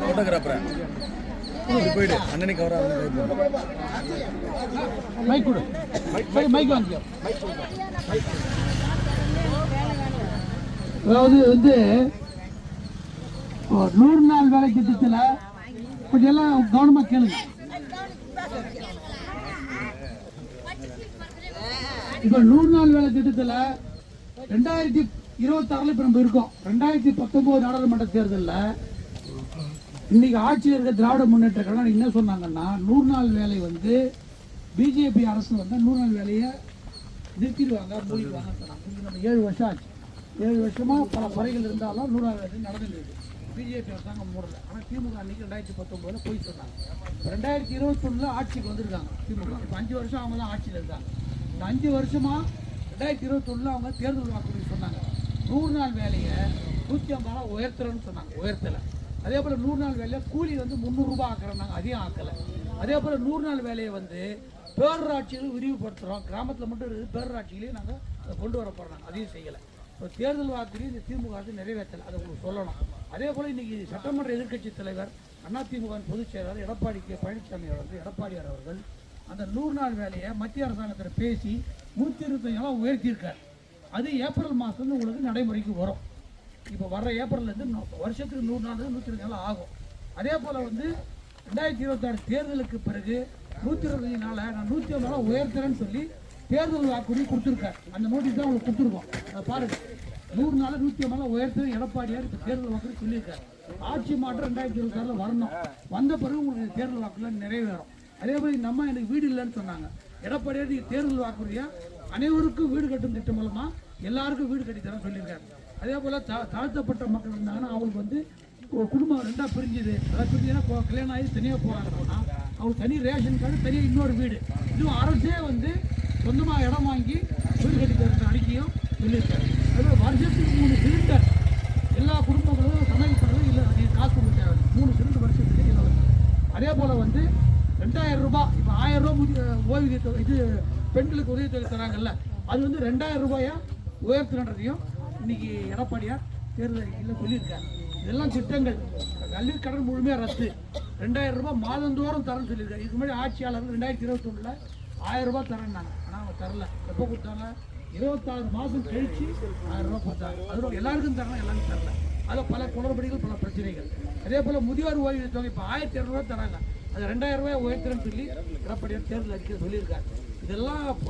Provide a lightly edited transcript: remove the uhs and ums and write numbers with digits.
Photographer போயிடு அண்ணனுக்கு அவரா மைக் கொடு மைக் வாங்கிக்கோ. அதாவது வந்து 100 நாள் வேலை திட்டத்தில் கொஞ்சம் எல்லாம் கவனமாக கேளுங்க. இப்போ 100 நாள் வேலை திட்டத்தில் 2026 இப்போ நம்ம இருக்கோம். 2019 நாடாளுமன்ற தேர்தலில் இன்னைக்கு ஆட்சியில் இருக்க திராவிட முன்னேற்ற கழகம் என்ன சொன்னாங்கன்னா 100 நாள் வேலை வந்து பிஜேபி அரசு வந்து 100 நாள் வேலையை நிறுத்திடுவாங்க, மூடிடுவாங்க சொன்னாங்க. நம்ம 7 வருஷம் ஆச்சு. 7 வருஷமா பல குறைகள் இருந்தாலும் 100 நாள் வேலை நடந்துருக்கு. பிஜேபி அரசாங்கம் மூடல. ஆனால் திமுக அன்னைக்கு 2019 போய் சொன்னாங்க. 2021 ஆட்சிக்கு வந்திருக்காங்க திமுக. இப்போ 5 வருஷம் அவங்க தான் ஆட்சியில் இருக்காங்க. இந்த 5 வருஷமா 2021 அவங்க தேர்தல் வாக்குறுதி சொன்னாங்க 100 நாள் வேலையை 150 உயர்த்துறோன்னு சொன்னாங்க. உயர்த்தலை. அதே போல் 100 நாள் வேலையை கூலி வந்து 300 ரூபாய் ஆக்குறாங்க, அதையும் ஆக்கலை. அதே போல் 100 நாள் வேலையை வந்து பேரூராட்சிகள் விரிவுபடுத்துகிறோம், கிராமத்தில் மட்டும் இருக்குது, பேரூராட்சிகளையும் நாங்கள் அதை கொண்டு வர போகிறோம், அதையும் செய்யலை. இப்போ தேர்தல் வாக்குறுதி இந்த திமுக அரசு நிறைவேற்றலை, அதை உங்களுக்கு சொல்லணும். அதே போல் இன்றைக்கி சட்டமன்ற எதிர்க்கட்சி தலைவர் அதிமுக பொதுச் செயலாளர் எடப்பாடி பழனிசாமி எடப்பாடியார் அவர்கள் அந்த 100 நாள் வேலையை மத்திய அரசாங்கத்தில் பேசி 125 நாளாக உயர்த்தியிருக்கார். அது ஏப்ரல் மாதம் உங்களுக்கு நடைமுறைக்கு வரும். இப்போ வர்ற ஏப்ரல்லேருந்து வருஷத்துக்கு 100 நாள் 125 நாள் ஆகும். அதே போல் வந்து 2026 தேர்தலுக்கு பிறகு 125 நாளை நான் 150 நாளாக உயர்த்துறேன்னு சொல்லி தேர்தல் வாக்குறுதி கொடுத்துருக்காரு. அந்த நோட்டீஸ் தான் உங்களுக்கு கொடுத்துருக்கோம். அதை பாருங்க. 100 நாள் 150 நாளாக உயர்த்து எடப்பாடியார் இப்போ தேர்தல் வாக்குறுதி சொல்லியிருக்காரு. ஆட்சி மாற்றம் 2026 வரணும். வந்த பிறகு உங்களுக்கு தேர்தல் வாக்குறுதி நிறைவேறும். அதே போல் இந்த அம்மா எனக்கு வீடு இல்லைன்னு சொன்னாங்க. எடப்பாடியார் தேர்தல் வாக்குறுதியாக அனைவருக்கும் வீடு கட்டும் திட்டம் மூலமாக எல்லாருக்கும் வீடு கட்டித்தரேன் சொல்லியிருக்காரு. அதே போல் தாழ்த்தப்பட்ட மக்கள் இருந்தாங்கன்னா அவங்களுக்கு வந்து குடும்பம் 2ஆக பிரிஞ்சுது. அதாவது பிரிஞ்சுன்னா கல்யாணம் ஆகி தனியாக போகிறாங்க போனால் அவங்களுக்கு தனி ரேஷன் கார்டு, தனியாக இன்னொரு வீடு. இதுவும் அரசே வந்து சொந்தமாக இடம் வாங்கி வீடு கட்டி தர அறிக்கையும் சொல்லியிருக்காரு. அதுபோல் வருஷத்துக்கு 3 சிலிண்டர் எல்லா குடும்பங்களும் சமையல் பண்ணுறது இல்லை, காசு கொடுக்க தேவை. 3 சிலிண்டர் வருஷத்துக்கு இலவசம். அதே போல் வந்து 2000 ரூபாய், இப்போ 1000 ரூபாய் ஓய்வு இது பெண்களுக்கு உதவித்தொகை தராங்கல்ல, அது வந்து 2000 ரூபாயா உயர்த்துன்றதையும் இன்னைக்கு எடப்பாடியார் தேர்தல் அறிக்கையில் சொல்லியிருக்காரு. இதெல்லாம் திட்டங்கள். கல்வி கடன் முழுமையாக ரத்து. 2000 ரூபாய் மாதந்தோறும் தரேன்னு சொல்லியிருக்காரு. இதுக்கு முன்னாடி ஆட்சியாளர்கள் 2021 1000 ரூபாய் தரேன்னாங்க. ஆனால் அவங்க தரல. எப்போ கொடுத்தாங்க? 26 மாதம் கழிச்சு 1000 ரூபாய் கொடுத்தாங்க. அது எல்லாருக்கும் தரணும், எல்லாருக்கும் தரல. அதில் பல குளறுபடிகள், பல பிரச்சனைகள். அதே போல் முதியோர் ஓய்வு தொகை இப்போ 1200 ரூபாய் தராங்க. அது 2000 ரூபாய் உயர்த்துறேன்னு சொல்லி எடப்பாடியார் தேர்தல் அறிக்கையில் சொல்லியிருக்காரு. இதெல்லாம்